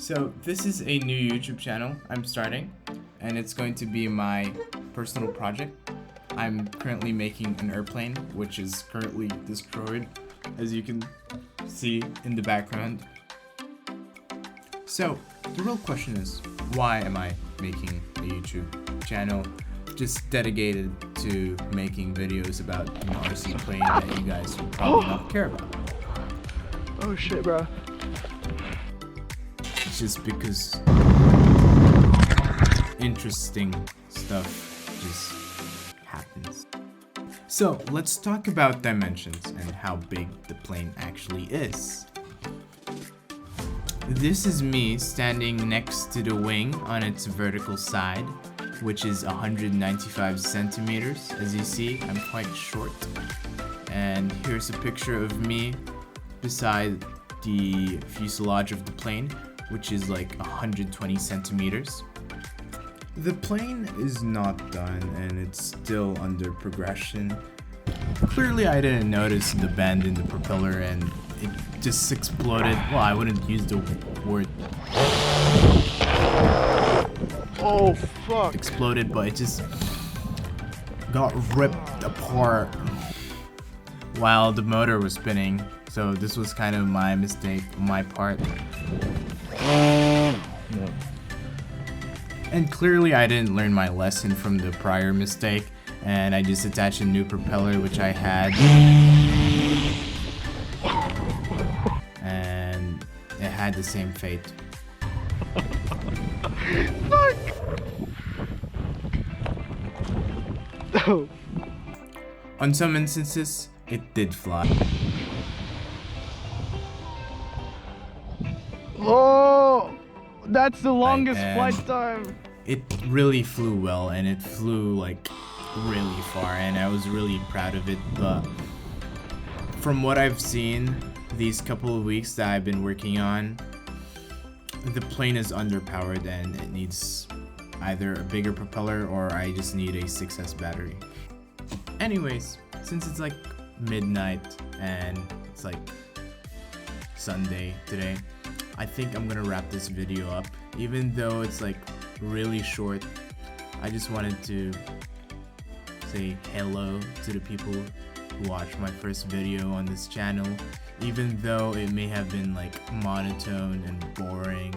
So this is a new YouTube channel I'm starting, and it's going to be my personal project. I'm currently making an airplane, which is currently destroyed, as you can see in the background. So the real question is, why am I making a YouTube channel just dedicated to making videos about an RC plane that you guys would probably not care about? Oh shit, bro. It's just because interesting stuff just happens. So let's talk about dimensions and how big the plane actually is. This is me standing next to the wing on its vertical side, which is 195 centimeters. As you see, I'm quite short. And here's a picture of me beside the fuselage of the plane, which is like 120 centimeters. The plane is not done and it's still under progression. Clearly I didn't notice the bend in the propeller and it just exploded. Well, I wouldn't use the word Oh fuck. exploded, but it just got ripped apart while the motor was spinning. So this was kind of my mistake on my part. And clearly I didn't learn my lesson from the prior mistake, and I just attached a new propeller which I had, and it had the same fate. Fuck. Oh. On some instances, it did fly. Oh, that's the longest And flight time. It really flew well, and it flew like really far, and I was really proud of it. But from what I've seen these couple of weeks that I've been working on, the plane is underpowered and it needs either a bigger propeller or I just need a 6S battery. Anyways, since it's like midnight and it's like Sunday today, I think I'm gonna wrap this video up. Even though it's like really short, I just wanted to say hello to the people who watched my first video on this channel, even though it may have been like monotone and boring